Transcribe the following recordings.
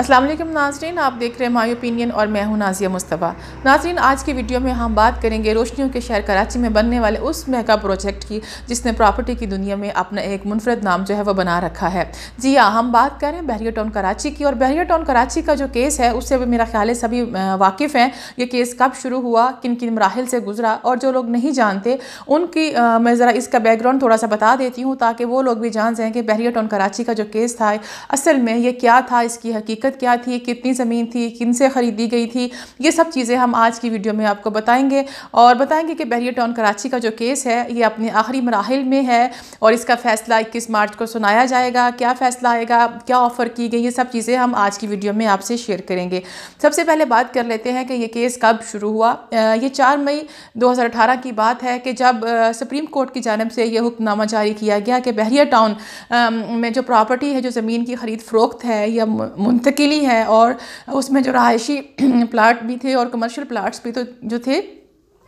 अस्सलाम वालेकुम नाज़रीन, आप देख रहे हैं माय ओपिनियन और मैं हूं नाज़िया मुस्तफ़ा। नाज़रीन, आज की वीडियो में हम बात करेंगे रोशनियों के शहर कराची में बनने वाले उस मेगा प्रोजेक्ट की जिसने प्रॉपर्टी की दुनिया में अपना एक मुनफरद नाम जो है वो बना रखा है। जी हाँ, हम बात करें बहरिया टाउन कराची की। और बहरिया टाउन कराची का जो केस है उससे भी मेरा ख्याल है सभी वाकिफ़ हैं। ये केस कब शुरू हुआ, किन किन मराहिल से गुजरा, और जो लोग नहीं जानते उनकी मैं ज़रा इसका बैकग्राउंड थोड़ा सा बता देती हूँ ताकि वो लोग भी जान जाएँ कि बहरिया टाउन कराची का जो केस था असल में ये क्या था, इसकी हकीकत क्या थी, कितनी ज़मीन थी, किन से ख़रीदी गई थी। ये सब चीज़ें हम आज की वीडियो में आपको बताएंगे और बताएंगे कि बहरिया टाउन कराची का जो केस है ये अपने आखिरी मराहिल में है और इसका फ़ैसला 21 मार्च को सुनाया जाएगा। क्या फ़ैसला आएगा, क्या ऑफ़र की गई, ये सब चीज़ें हम आज की वीडियो में आपसे शेयर करेंगे। सबसे पहले बात कर लेते हैं कि ये केस कब शुरू हुआ। ये 4 मई 2018 की बात है कि जब सुप्रीम कोर्ट की जानिब से ये हुक्मनामा जारी किया गया कि बहरिया टाउन में जो प्रॉपर्टी है, जो ज़मीन की ख़रीद फ़रोख्त है या मुंतकिली है, और उसमें जो रहायशी प्लाट भी थे और कमर्शियल प्लाट्स भी तो जो थे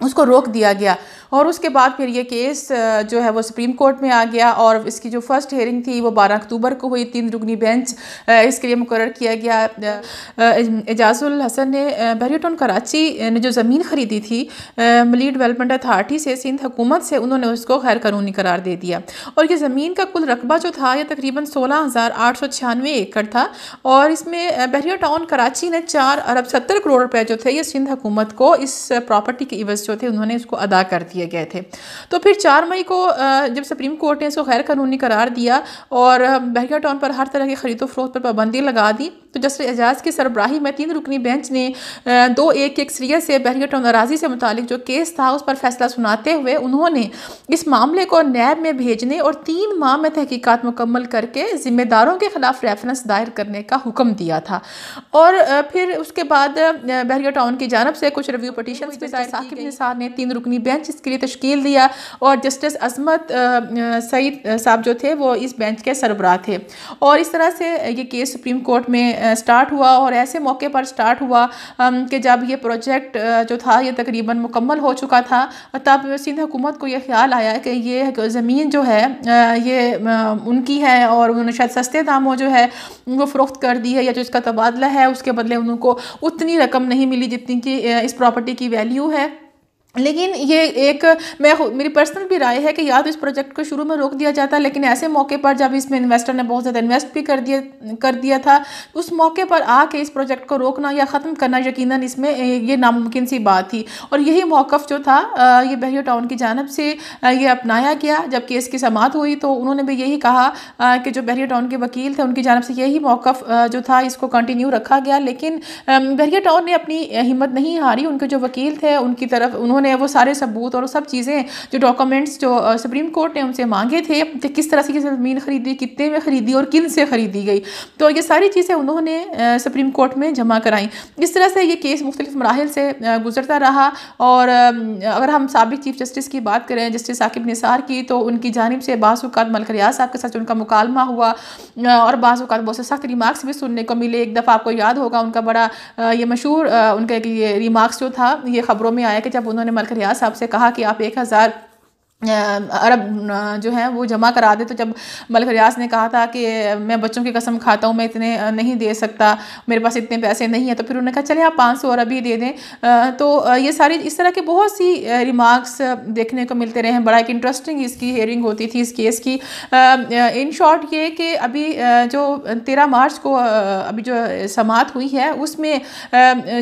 उसको रोक दिया गया। और उसके बाद फिर ये केस जो है वो सुप्रीम कोर्ट में आ गया और इसकी जो फर्स्ट हियरिंग थी वो 12 अक्टूबर को हुई। 3 रुकनी बेंच इसके लिए मुकर्रर किया गया। एजाजुल हसन ने बहरिया टाउन कराची ने जो ज़मीन ख़रीदी थी मली डेवलपमेंट अथॉरिटी से, सिंध हुकूमत से, उन्होंने उसको गैर कानूनी करार दे दिया। और ये ज़मीन का कुल रकबा जो था ये तकरीबन 16,896 एकड़ था और इसमें बहरिया टाउन कराची ने 4 अरब 70 करोड़ रुपए जो थे ये सिंध हुकूमत को इस प्रॉपर्टी के इवज़ थे उन्होंने इसको अदा कर दिए गए थे। तो फिर 4 मई को जब सुप्रीम कोर्ट ने इसको गैर कानूनी करार दिया और बहरिया टाउन पर हर तरह की खरीदो फरोख्त पर पाबंदी लगा दी, तो जस्टिस एजाज की सरबराही में 3 रुकनी बेंच ने 2-1 सरिया से बहरिया टाउन अराजी से मुतालिक जो केस था उस पर फैसला सुनाते हुए उन्होंने इस मामले को नैब में भेजने और 3 माह में तहकीकात मुकम्मल करके जिम्मेदारों के खिलाफ रेफरेंस दायर करने का हुक्म दिया था। और फिर उसके बाद बहरिया टाउन की जानब से कुछ रिव्यू पटिशन ने 3 रुकनी बेंच इसके लिए तश्कील दिया और जस्टिस अजमत सईद साहब जो थे वो इस बेंच के सरबराह थे। और इस तरह से ये केस सुप्रीम कोर्ट में स्टार्ट हुआ और ऐसे मौके पर स्टार्ट हुआ कि जब ये प्रोजेक्ट जो था ये तकरीबन मुकम्मल हो चुका था, तब सिंध हुकूमत को ये ख्याल आया कि ये ज़मीन जो है ये उनकी है और उन्होंने शायद सस्ते दामों जो है वो फ़रोख्त कर दी है, या जो इसका तबादला है उसके बदले उनको उतनी रकम नहीं मिली जितनी कि इस प्रॉपर्टी की वैल्यू है। लेकिन ये एक मेरी पर्सनल भी राय है कि या तो इस प्रोजेक्ट को शुरू में रोक दिया जाता, लेकिन ऐसे मौके पर जब इसमें इन्वेस्टर ने बहुत ज़्यादा इन्वेस्ट भी कर दिया था, उस मौके पर आके इस प्रोजेक्ट को रोकना या ख़त्म करना यकीनन इसमें ये नामुमकिन सी बात थी। और यही मौक़िफ़ जो था ये बहरिया टाउन की जानब से ये अपनाया गया। जब केस की समाअत हुई तो उन्होंने भी यही कहा कि जो बहरिया टाउन के वकील थे उनकी जानब से यही मौक़िफ़ जो था इसको कंटिन्यू रखा गया। लेकिन बहरिया टाउन ने अपनी हिम्मत नहीं हारी। उनके जो वकील थे उनकी तरफ उन्होंने वो सारे सबूत और सब चीज़ें जो डॉक्यूमेंट्स जो सुप्रीम कोर्ट ने उनसे मांगे थे कि किस तरह से ज़मीन खरीदी, कितने में खरीदी और किन से खरीदी गई, तो ये सारी चीज़ें उन्होंने सुप्रीम कोर्ट में जमा कराई। इस तरह से ये केस मुख्तलिफ मराहिल से गुजरता रहा। और अगर हम साबिक चीफ जस्टिस की बात करें, जस्टिस साकिब निसार की, तो उनकी जानिब से बाज़ औक़ात मलिक रियाज़ साहब के साथ उनका मुकालमा हुआ और बाज़ औक़ात बहुत से सख्त रिमार्क्स भी सुनने को मिले। एक दफ़ा आपको याद होगा उनका बड़ा ये मशहूर उनका ये रिमार्क्स जो था ये ख़बरों में आया कि जब उन्होंने मलिक रियाज़ साहब से कहा कि आप 1000 अरब जो है वो जमा करा दे, तो जब मलिक रियाज़ ने कहा था कि मैं बच्चों की कसम खाता हूँ मैं इतने नहीं दे सकता, मेरे पास इतने पैसे नहीं है, तो फिर उन्होंने कहा चले आप 500 अरब ही दे दें। तो ये सारी इस तरह के बहुत सी रिमार्क्स देखने को मिलते रहे हैं। बड़ा एक इंटरेस्टिंग इसकी हेयरिंग होती थी इस केस की। इन शॉर्ट ये कि अभी जो 13 मार्च को अभी जो समाअत हुई है उसमें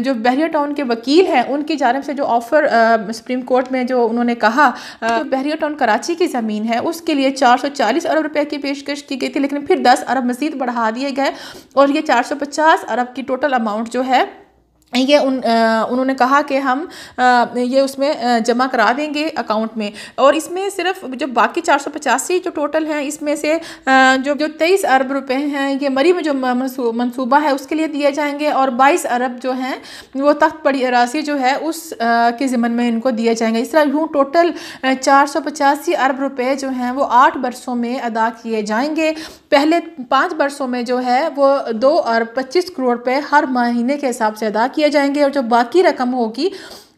जो बहरिया टाउन के वकील हैं उनकी जानिब से जो ऑफ़र सुप्रीम कोर्ट में जो उन्होंने कहा बहरिया टाउन कराची की ज़मीन है उसके लिए 440 अरब रुपए की पेशकश की गई थी, लेकिन फिर 10 अरब मज़ीद बढ़ा दिए गए और ये 450 अरब की टोटल अमाउंट जो है ये उन्होंने कहा कि हम ये उसमें जमा करा देंगे अकाउंट में। और इसमें सिर्फ जो बाकी 485 जो टोटल हैं इसमें से जो 23 अरब रुपए हैं ये मरी में जो मंसूबा है उसके लिए दिए जाएंगे और 22 अरब जो हैं वो तख्त पड़ी अरासी जो है उस के ज़िम्मन में इनको दिए जाएंगे। इस तरह यूँ टोटल 485 अरब रुपए जो हैं वो 8 बरसों में अदा किए जाएंगे। पहले 5 बरसों में जो है वो 2 अरब 25 करोड़ रुपए हर महीने के हिसाब से अदा किए जाएंगे और जो बाकी रकम होगी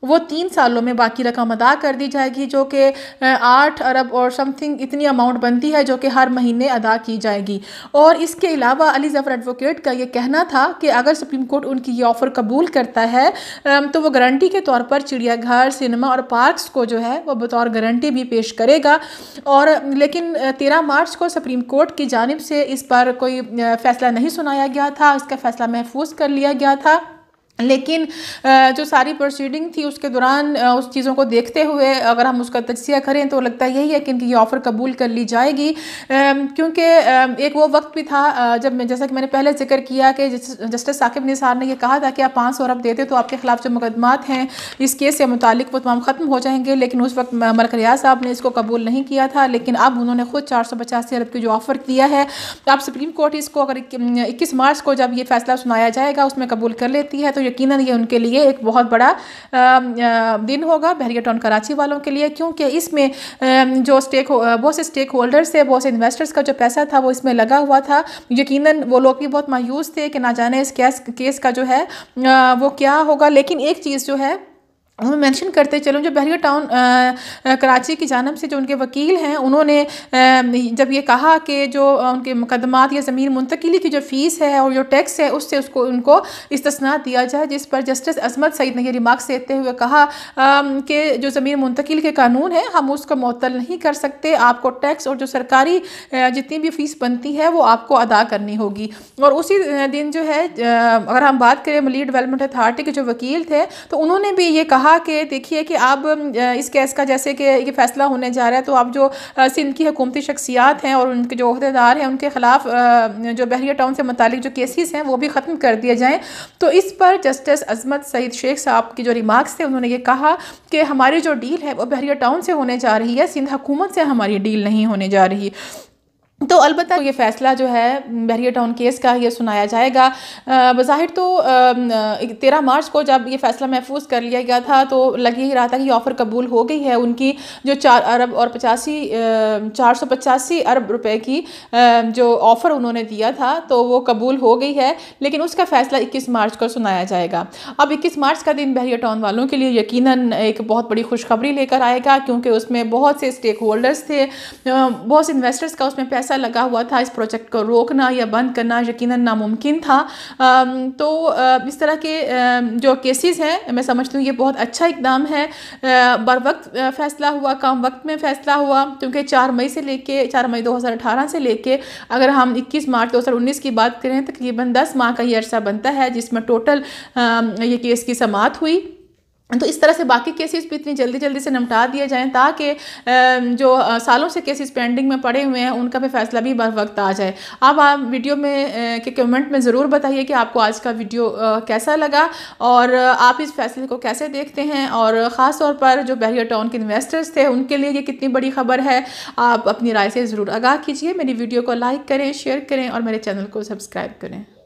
वो 3 सालों में बाकी रकम अदा कर दी जाएगी, जो कि 8 अरब और समथिंग इतनी अमाउंट बनती है, जो कि हर महीने अदा की जाएगी। और इसके अलावा अली ज़फ़र एडवोकेट का ये कहना था कि अगर सुप्रीम कोर्ट उनकी ये ऑफ़र कबूल करता है तो वो गारंटी के तौर पर चिड़ियाघर, सिनेमा और पार्क्स को जो है वो बतौर गारंटी भी पेश करेगा। और लेकिन 13 मार्च को सुप्रीम कोर्ट की जानिब से इस पर कोई फ़ैसला नहीं सुनाया गया था, इसका फ़ैसला महफूज कर लिया गया था। लेकिन जो सारी प्रोसीडिंग थी उसके दौरान उस चीज़ों को देखते हुए अगर हम उसका तज्ज़िया करें तो लगता यही है कि इनकी ये ऑफ़र कबूल कर ली जाएगी, क्योंकि एक वो वक्त भी था जब जैसा कि मैंने पहले जिक्र किया कि जस्टिस साकिब निसार ने ये कहा था कि आप 500 अरब देते तो आपके ख़िलाफ़ जो मुकदमात हैं इस केस से मुतालिक वो तमाम ख़त्म हो जाएंगे। लेकिन उस वक्त मलिक रियाज साहब ने इसको कबूल नहीं किया था, लेकिन अब उन्होंने ख़ुद 485 अरब की जो ऑफ़र दिया है, तो अब सुप्रीम कोर्ट इसको अगर 21 मार्च को जब ये फ़ैसला सुनाया जाएगा उसमें कबूल कर लेती है तो यकीनन ये उनके लिए एक बहुत बड़ा दिन होगा बहरिया टाउन कराची वालों के लिए, क्योंकि इसमें जो बहुत से स्टेक होल्डर्स थे, बहुत से इन्वेस्टर्स का जो पैसा था वो इसमें लगा हुआ था। यकीनन वो लोग भी बहुत मायूस थे कि ना जाने इस केस का जो है वो क्या होगा। लेकिन एक चीज़ जो है मैं मेंशन करते चलूँ, जो बहरिया टाउन कराची की जानिब से जो उनके वकील हैं उन्होंने जब ये कहा कि जो उनके मुकदमात या ज़मीन मुंतकिली की जो फ़ीस है और जो टैक्स है उससे उनको इस्तिस्ना दिया जाए, जिस पर जस्टिस अजमत सईद ने ये रिमार्क्स देते हुए कहा कि जो ज़मीन मुंतकिल के कानून है हम उसको मुअत्तल नहीं कर सकते, आपको टैक्स और जो सरकारी जितनी भी फ़ीस बनती है वो आपको अदा करनी होगी। और उसी दिन जो है अगर हम बात करें मलीर डेवलपमेंट अथॉरिटी के जो वकील थे तो उन्होंने भी ये कहा कि देखिए कि अब इस केस का जैसे कि ये फैसला होने जा रहा है तो अब जो सिंध की हुकूमती शख्सियात हैं और उनके जो ओहदेदार हैं उनके ख़िलाफ़ जो बहरिया टाउन से मुतालिक जो केसेस हैं वो भी ख़त्म कर दिए जाएँ। तो इस पर जस्टिस अजमत सईद शेख साहब की जो रिमार्क्स थे उन्होंने ये कहा कि हमारी जो डील है वो बहरिया टाउन से होने जा रही है, सिंध हुकूमत से हमारी डील नहीं होने जा रही। तो अलबत्ता ये फ़ैसला जो है बहरिया टाउन केस का ये सुनाया जाएगा। बज़ाहिर तो 13 मार्च को जब ये फ़ैसला महफूज कर लिया गया था तो लग ही रहा था कि ये ऑफ़र कबूल हो गई है, उनकी जो 485 अरब रुपए की जो ऑफ़र उन्होंने दिया था तो वो कबूल हो गई है। लेकिन उसका फ़ैसला 21 मार्च को सुनाया जाएगा। अब 21 मार्च का दिन बहरिया टाउन वालों के लिए यकीनन एक बहुत बड़ी खुशखबरी लेकर आएगा, क्योंकि उसमें बहुत से स्टेक होल्डर्स थे, बहुत से इन्वेस्टर्स का उसमें पैसा लगा हुआ था। इस प्रोजेक्ट को रोकना या बंद करना यकीनन नामुमकिन था। तो इस तरह के जो केसेस हैं मैं समझती हूँ ये बहुत अच्छा इकदाम है। बर वक्त फ़ैसला हुआ, कम वक्त में फ़ैसला हुआ, क्योंकि 4 मई 2018 से लेके अगर हम 21 मार्च 2019 की बात करें तकरीबन 10 माह का ये अरसा बनता है जिसमें टोटल ये केस की समाअत हुई। तो इस तरह से बाकी केसेस भी इतनी जल्दी से निपटा दिए जाएं ताकि जो सालों से केसेस पेंडिंग में पड़े हुए हैं उनका भी फ़ैसला भी बर वक्त आ जाए। अब आप वीडियो में के कमेंट में ज़रूर बताइए कि आपको आज का वीडियो कैसा लगा और आप इस फैसले को कैसे देखते हैं, और ख़ास तौर पर जो बहरिया टाउन के इन्वेस्टर्स थे उनके लिए ये कितनी बड़ी खबर है। आप अपनी राय से ज़रूर आगाह कीजिए। मेरी वीडियो को लाइक करें, शेयर करें और मेरे चैनल को सब्सक्राइब करें।